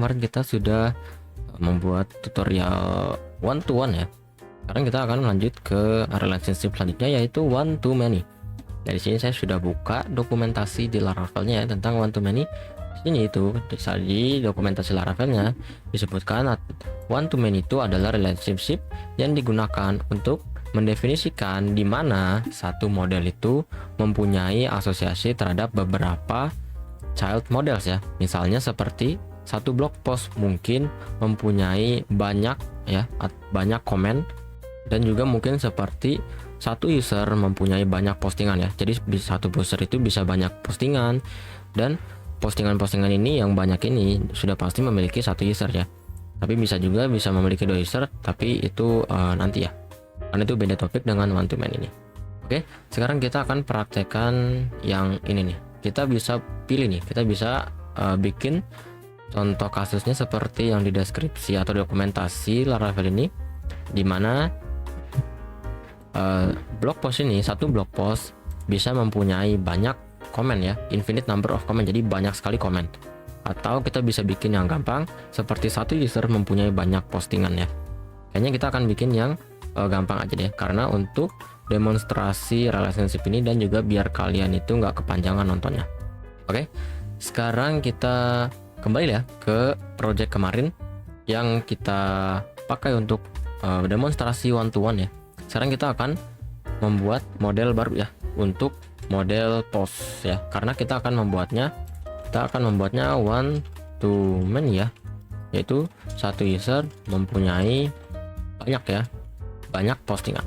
kemarin kita sudah membuat tutorial one to one ya. Sekarang kita akan lanjut ke relationship selanjutnya, yaitu one to many. Dari sini saya sudah buka dokumentasi di Laravelnya ya, tentang one to many. Di sini itu di dokumentasi Laravelnya disebutkan one to many itu adalah relationship yang digunakan untuk mendefinisikan di mana satu model itu mempunyai asosiasi terhadap beberapa child models ya. Misalnya seperti satu blog post mungkin mempunyai banyak komen, dan juga mungkin seperti satu user mempunyai banyak postingan ya. Jadi satu user itu bisa banyak postingan, dan postingan-postingan ini yang banyak ini sudah pasti memiliki satu user ya. Tapi bisa juga bisa memiliki dua user, tapi itu nanti ya, karena itu beda topik dengan one to many ini. Oke, sekarang kita akan praktekkan yang ini nih. Kita bisa pilih nih, kita bisa bikin contoh kasusnya seperti yang di deskripsi atau dokumentasi Laravel ini, dimana blog post ini, satu blog post bisa mempunyai banyak komen ya, infinite number of comment, jadi banyak sekali komen. Atau kita bisa bikin yang gampang seperti satu user mempunyai banyak postingan ya. Kayaknya kita akan bikin yang gampang aja deh, karena untuk demonstrasi relationship ini dan juga biar kalian itu nggak kepanjangan nontonnya. Oke, sekarang kita kembali ya ke project kemarin yang kita pakai untuk demonstrasi one to one ya. Sekarang kita akan membuat model baru ya, untuk model post ya, karena kita akan membuatnya one to many ya, yaitu satu user mempunyai banyak postingan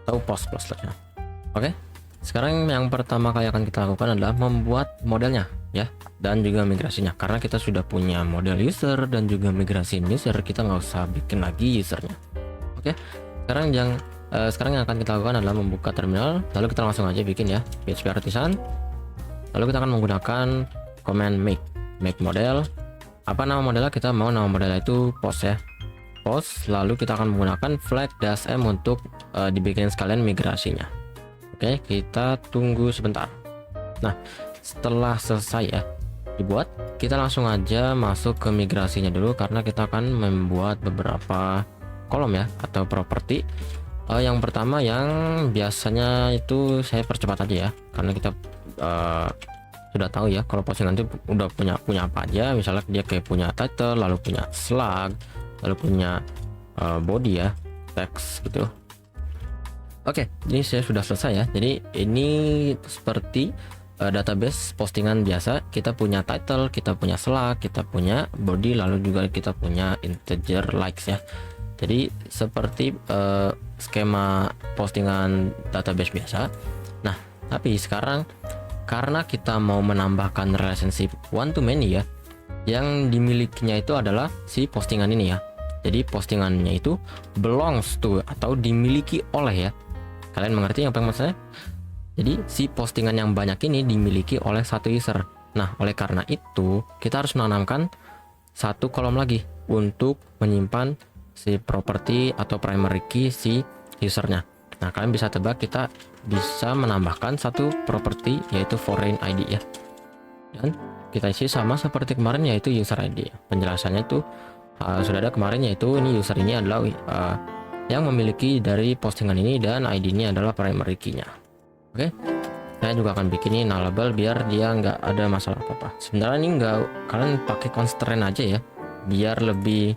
atau post plus-nya. Oke, sekarang yang pertama kali akan kita lakukan adalah membuat modelnya ya, dan juga migrasinya. Karena kita sudah punya model user dan juga migrasi user, kita nggak usah bikin lagi usernya. Oke, sekarang yang akan kita lakukan adalah membuka terminal, lalu kita langsung aja bikin ya PHP artisan. Lalu kita akan menggunakan command make model. Apa nama modelnya? Kita mau nama modelnya itu post ya, post. Lalu kita akan menggunakan flag -m untuk dibikin sekalian migrasinya. Oke, kita tunggu sebentar. Nah, setelah selesai ya dibuat, kita langsung aja masuk ke migrasinya dulu, karena kita akan membuat beberapa kolom ya atau properti. Yang pertama yang biasanya itu saya percepat aja ya, karena kita sudah tahu ya kalau postingan itu udah punya apa aja. Misalnya dia kayak punya title, lalu punya slug, lalu punya body ya, text gitu. Oke, ini saya sudah selesai ya. Jadi ini seperti database postingan biasa. Kita punya title, kita punya slug, kita punya body, lalu juga kita punya integer likes ya. Jadi seperti skema postingan database biasa. Nah, tapi sekarang karena kita mau menambahkan relationship one to many ya, yang dimilikinya itu adalah si postingan ini ya. Jadi postingannya itu belongs to atau dimiliki oleh ya. Kalian mengerti yang maksud saya? Jadi si postingan yang banyak ini dimiliki oleh satu user. Nah, oleh karena itu kita harus menanamkan satu kolom lagi untuk menyimpan si properti atau primary key si usernya. Nah, kalian bisa tebak kita bisa menambahkan satu properti yaitu foreign ID ya, dan kita isi sama seperti kemarin yaitu user ID. Penjelasannya itu sudah ada kemarin, yaitu ini user ini adalah yang memiliki dari postingan ini dan ID ini adalah primary key-nya. Oke, saya juga akan bikin ini nullable biar dia nggak ada masalah apa-apa. Sebenarnya ini kalian pakai constraint aja ya, biar lebih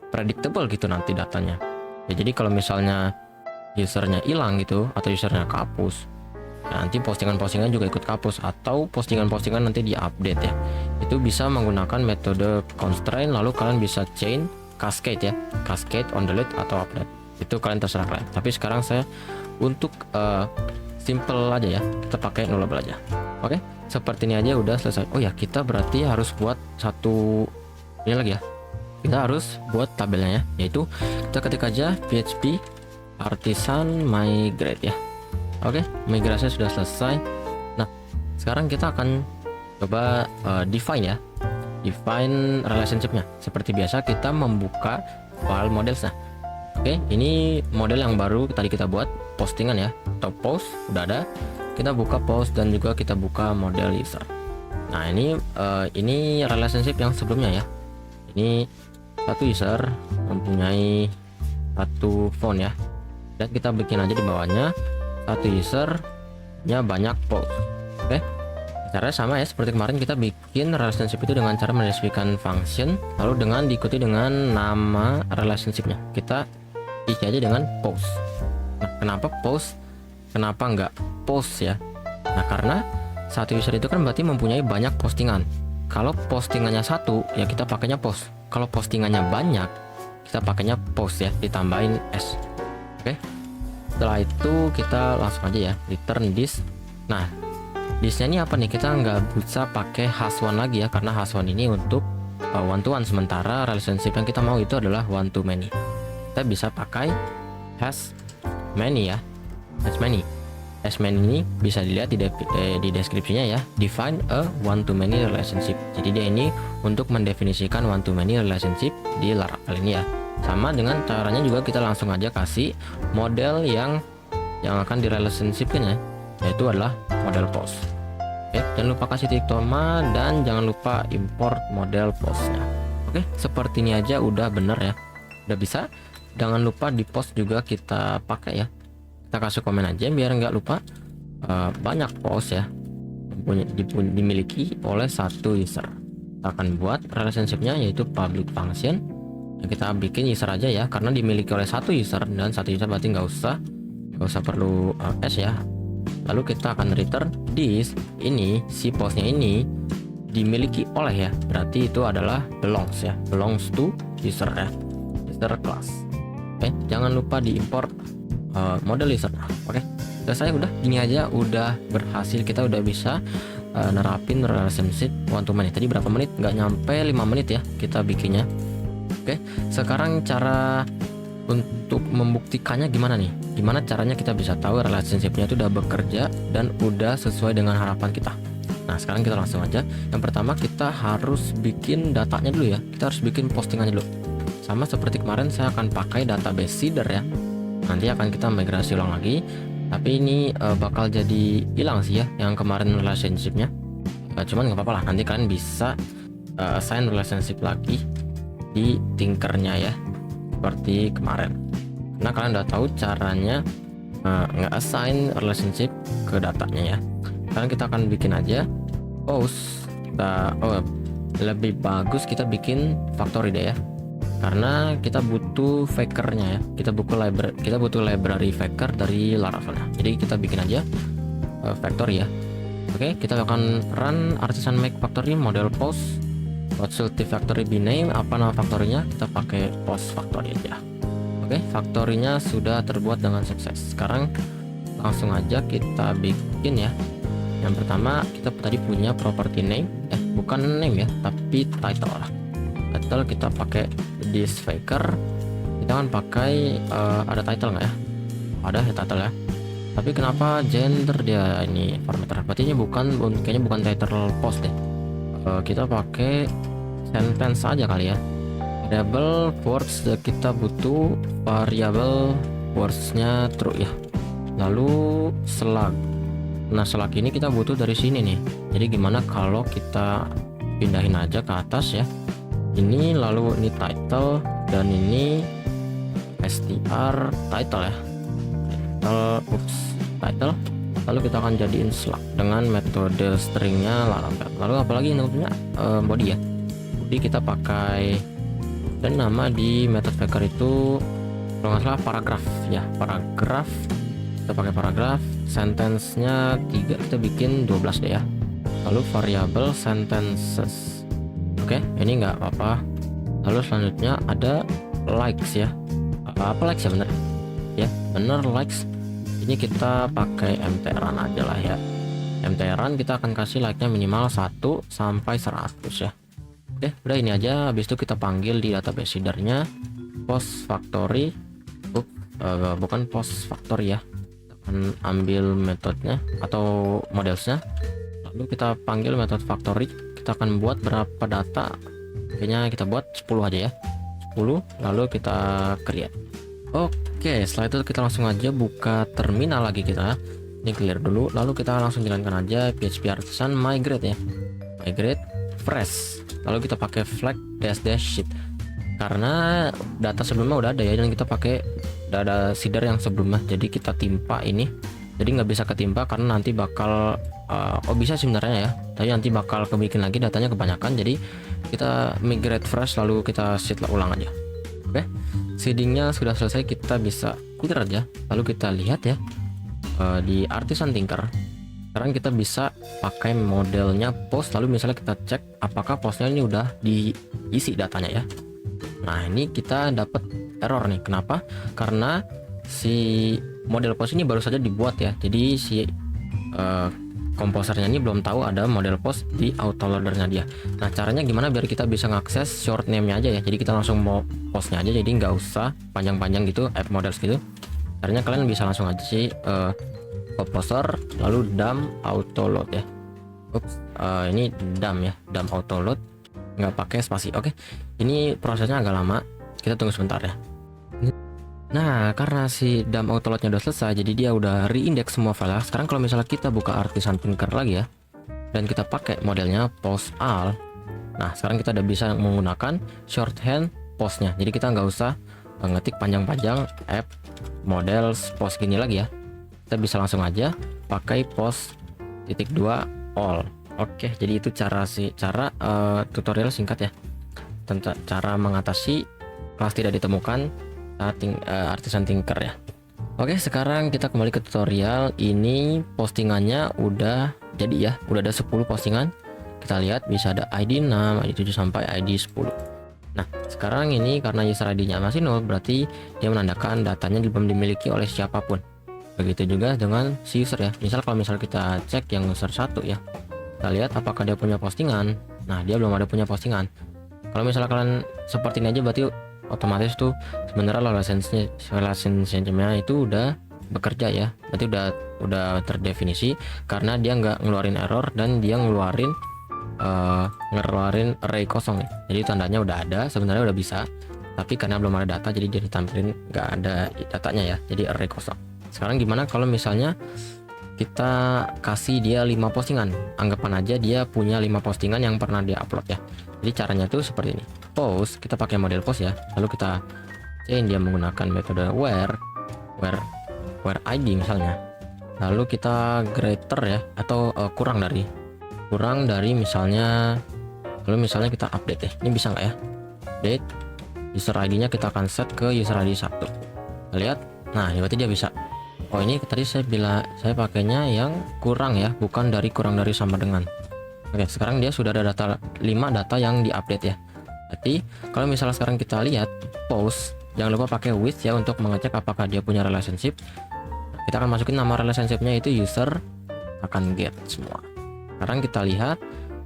predictable gitu nanti datanya ya. Jadi kalau misalnya usernya hilang gitu atau usernya kehapus, nanti postingan-postingan juga ikut kapus, atau postingan-postingan nanti diupdate ya, itu bisa menggunakan metode constraint. Lalu kalian bisa chain cascade ya, cascade on delete atau update, itu kalian terserah kalian. Tapi sekarang saya untuk simple aja ya, kita pakai nullable aja. Oke, seperti ini aja udah selesai. Oh ya, kita berarti harus buat satu ini lagi ya, kita harus buat tabelnya ya, yaitu kita ketik aja PHP artisan migrate ya. Oke, migrasinya sudah selesai. Nah, sekarang kita akan coba define ya, define relationshipnya. Seperti biasa kita membuka file models. Nah, oke, ini model yang baru tadi kita buat, postingan ya atau post udah ada. Kita buka post dan juga kita buka model user. Nah, ini relationship yang sebelumnya ya. Ini satu user mempunyai satu font ya, dan kita bikin aja di bawahnya satu usernya banyak post. Oke, caranya sama ya seperti kemarin, kita bikin relationship itu dengan cara mendeskripsikan function, lalu dengan diikuti dengan nama relationshipnya kita isi aja dengan post. Nah, kenapa post, kenapa nggak post ya? Nah, karena satu user itu kan berarti mempunyai banyak postingan. Kalau postingannya satu ya kita pakainya post, kalau postingannya banyak kita pakainya post ya, ditambahin s. Oke, setelah itu kita langsung aja ya return this. Nah, thisnya ini apa nih, kita nggak bisa pakai has1 lagi ya, karena has1 ini untuk one to one, sementara relationship yang kita mau itu adalah one to many. Kita bisa pakai has many ya, has many. Has many ini bisa dilihat di deskripsinya ya, define a one to many relationship. Jadi dia ini untuk mendefinisikan one to many relationship di Laravel ini ya. Sama dengan caranya juga kita langsung aja kasih model yang akan di relationshipkan ya, yaitu adalah model post. Oke, jangan lupa kasih titik koma dan jangan lupa import model postnya. Oke, seperti ini aja udah bener ya, udah bisa. Jangan lupa di post juga kita pakai ya, kita kasih komen aja biar nggak lupa. Banyak post ya dimiliki oleh satu user. Kita akan buat relationshipnya yaitu public function. Kita bikin user aja ya, karena dimiliki oleh satu user, dan satu user berarti nggak usah perlu s ya. Lalu kita akan return this, ini si postnya ini dimiliki oleh ya, berarti itu adalah belongs ya, belongs to user ya, user class. Oke, jangan lupa diimport model user. Oke, selesai, udah gini aja udah berhasil, kita udah bisa nerapin relationship one to many. Tadi berapa menit, nggak nyampe 5 menit ya kita bikinnya. Oke, sekarang cara untuk membuktikannya gimana nih? Gimana caranya kita bisa tahu relationshipnya itu udah bekerja dan udah sesuai dengan harapan kita? Nah, sekarang kita langsung aja. Yang pertama kita harus bikin datanya dulu ya. Kita harus bikin postingannya dulu. Sama seperti kemarin saya akan pakai database seeder ya. Nanti akan kita migrasi ulang lagi. Tapi ini bakal jadi hilang sih ya yang kemarin relationshipnya. Cuman nggak apa-apa lah. Nanti kalian bisa assign relationship lagi di tinkernya ya, seperti kemarin. Nah, kalian udah tahu caranya nge-assign relationship ke datanya ya. Sekarang kita akan bikin aja post. Lebih bagus kita bikin factory deh ya, karena kita butuh fakernya ya. Kita butuh library faker dari Laravel. Jadi kita bikin aja factory ya. Oke, kita akan run artisan make factory model post. What should the factory be named? Apa nama factory-nya? Kita pakai post factory aja. Oke, factory-nya sudah terbuat dengan sukses. Sekarang langsung aja kita bikin ya. Yang pertama kita tadi punya property name, bukan name ya, tapi title lah. Title kita pakai this faker. Kita kan pakai ada title nggak ya? Ada ya title ya. Tapi kenapa gender dia ini parameter? Berarti ini kayaknya bukan title post deh. Kita pakai sentence aja kali ya. Variable words kita butuh variable words-nya true ya. Lalu slug. Nah, slug ini kita butuh dari sini nih. Jadi gimana kalau kita pindahin aja ke atas ya. Ini lalu ini title dan ini str title ya. Title. Lalu kita akan jadiin slug dengan metode stringnya Laravel. Lalu apalagi yang punya body ya. Body kita pakai, dan nama di method faker itu kalau nggak salah paragraph ya, paragraph. Kita pakai paragraph. Sentence-nya 3, kita bikin 12 deh ya. Lalu variable sentences. Oke, ini nggak apa-apa. Lalu selanjutnya ada likes ya. Apa likes ya, bener ya, bener likes. Ini kita pakai mtrun aja lah ya. Mtrun kita akan kasih like-nya minimal 1 sampai 100 ya. Oke, udah ini aja. Habis itu kita panggil di database seedernya post factory. Bukan post factory ya. Kita akan ambil metodenya atau modelsnya. Lalu kita panggil metode factory. Kita akan buat berapa data. Kayaknya kita buat 10 aja ya. 10, lalu kita create. Oke, setelah itu kita langsung aja buka terminal lagi kita. Ini clear dulu, lalu kita langsung jalankan aja PHP artisan migrate ya. Migrate fresh. lalu kita pakai flag dash dash sheet karena data sebelumnya udah ada ya, dan kita pakai data seeder yang sebelumnya, jadi kita timpa ini, jadi nggak bisa ketimpa karena nanti bakal bisa sebenarnya ya, tapi nanti bakal kebikin lagi datanya kebanyakan, jadi kita migrate fresh lalu kita seed ulang aja. Oke, seedingnya sudah selesai, kita bisa clear aja, lalu kita lihat ya di Artisan Tinker. Sekarang kita bisa pakai modelnya post, lalu misalnya kita cek apakah postnya ini udah diisi datanya ya. Nah ini kita dapat error nih, kenapa? Karena si model post ini baru saja dibuat ya, jadi si komposernya ini belum tahu ada model post di autoloadernya dia. Nah caranya gimana biar kita bisa ngakses short name-nya aja ya, jadi kita langsung mau postnya aja, jadi nggak usah panjang-panjang gitu app models gitu. Caranya kalian bisa langsung aja sih composer lalu dam autoload ya. Ini dam ya, dam autoload, nggak pakai spasi. Oke, ini prosesnya agak lama, kita tunggu sebentar ya. Nah karena si dam autoloadnya udah selesai, jadi dia udah reindex semua file. Sekarang kalau misalnya kita buka Artisan Tinker lagi ya, dan kita pakai modelnya post all, nah sekarang kita udah bisa menggunakan shorthand postnya, jadi kita nggak usah ngetik panjang-panjang app models post gini lagi ya, kita bisa langsung aja pakai post titik 2 all. Oke, jadi itu cara tutorial singkat ya tentang cara mengatasi kelas tidak ditemukan Artisan Tinker ya. Oke, sekarang kita kembali ke tutorial. Ini postingannya udah jadi ya, udah ada 10 postingan. Kita lihat bisa ada ID 6, ID 7 sampai ID 10. Nah sekarang ini karena user ID-nya masih 0, berarti dia menandakan datanya belum dimiliki oleh siapapun. Begitu juga dengan si user ya. Misal kalau kita cek yang user 1 ya, kita lihat apakah dia punya postingan. Nah dia belum ada punya postingan. Kalau misalnya kalian seperti ini aja, berarti otomatis tuh sebenarnya relationship-nya itu udah bekerja ya, berarti udah terdefinisi karena dia nggak ngeluarin error dan dia ngeluarin array kosong nih. Jadi tandanya udah ada, sebenarnya udah bisa, tapi karena belum ada data jadi dia ditampilin nggak ada datanya ya, jadi array kosong. Sekarang gimana kalau misalnya kita kasih dia 5 postingan, anggapan aja dia punya 5 postingan yang pernah dia upload ya. Jadi caranya tuh seperti ini, post, kita pakai model post ya, lalu kita chain dia menggunakan metode where id misalnya, lalu kita greater ya, atau kurang dari misalnya, lalu misalnya kita update ya, ini bisa nggak ya, update user ID nya kita akan set ke user ID 1. Lihat, nah ya berarti dia bisa. Oh ini tadi saya pakainya yang kurang ya, bukan kurang dari sama dengan. Oke, sekarang dia sudah ada 5 data yang diupdate ya. Berarti kalau misalnya sekarang kita lihat post, jangan lupa pakai with ya untuk mengecek apakah dia punya relationship. Kita akan masukin nama relationshipnya itu user, akan get semua. Sekarang kita lihat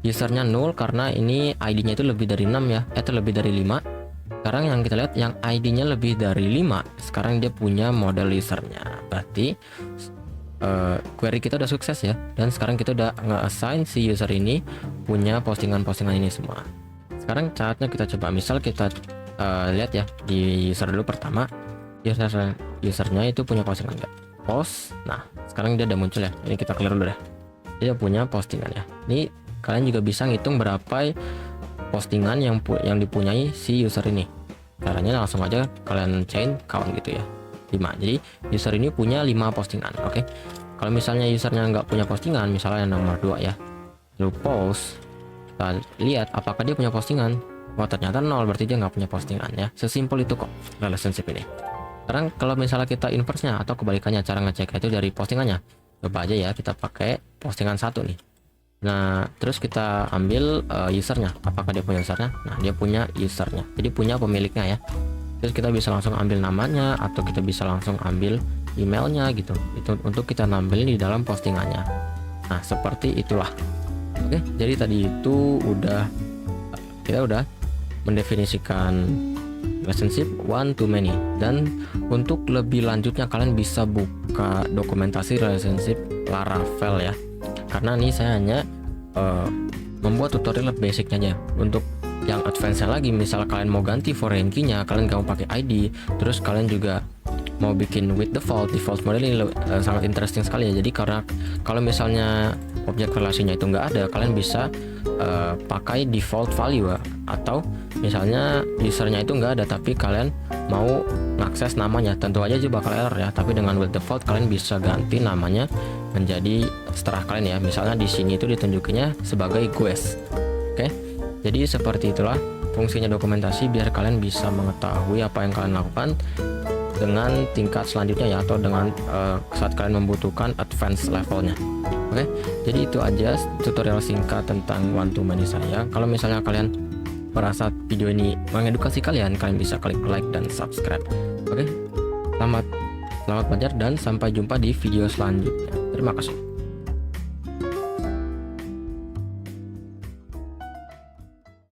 usernya 0 karena ini ID-nya itu lebih dari 6 ya, itu lebih dari 5. Sekarang yang kita lihat yang ID-nya lebih dari 5, sekarang dia punya model usernya. Berarti query kita udah sukses ya, dan sekarang kita udah nge-assign si user ini punya postingan-postingan ini semua. Sekarang saatnya kita coba, misal kita lihat ya di user dulu pertama, usernya itu punya postingan enggak? Post. Nah sekarang dia udah muncul ya, ini kita clear dulu deh, dia punya postingan ya. Ini kalian juga bisa ngitung berapa postingan yang dipunyai si user ini. Caranya langsung aja kalian chain count gitu ya, 5. Jadi user ini punya 5 postingan. Oke, kalau misalnya usernya nggak punya postingan, misalnya yang nomor 2 ya, lalu post, kita lihat apakah dia punya postingan. Wah ternyata 0, berarti dia nggak punya postingan ya. Sesimpel itu kok relationship ini. Sekarang kalau misalnya kita inverse-nya atau kebalikannya, cara ngecek itu dari postingannya, coba aja ya kita pakai postingan 1 nih. Nah terus kita ambil usernya, apakah dia punya usernya? Nah dia punya usernya, jadi punya pemiliknya ya. Terus kita bisa langsung ambil namanya, atau kita bisa langsung ambil emailnya gitu, itu untuk kita nampilin di dalam postingannya. Nah seperti itulah. Oke, jadi tadi itu kita udah mendefinisikan relationship one to many, dan untuk lebih lanjutnya kalian bisa buka dokumentasi relationship Laravel ya, karena ini saya hanya membuat tutorial basicnya aja. Untuk yang advance lagi, misal kalian mau ganti foreign key nya, kalian gak mau pakai ID, terus kalian juga mau bikin with default model ini sangat interesting sekali ya. Jadi karena kalau misalnya objek relasinya itu nggak ada, kalian bisa pakai default value ya. Atau misalnya usernya itu nggak ada tapi kalian mau ngakses namanya, tentu aja bakal error ya. Tapi dengan with default kalian bisa ganti namanya menjadi seterah kalian ya. Misalnya di sini itu ditunjukinya sebagai guest. Oke, jadi seperti itulah fungsinya dokumentasi, biar kalian bisa mengetahui apa yang kalian lakukan dengan tingkat selanjutnya ya, atau dengan saat kalian membutuhkan advance levelnya. Oke, jadi itu aja tutorial singkat tentang one to many saya. Kalau misalnya kalian merasa video ini mengedukasi kalian bisa klik like dan subscribe. Oke, selamat belajar dan sampai jumpa di video selanjutnya. Terima kasih.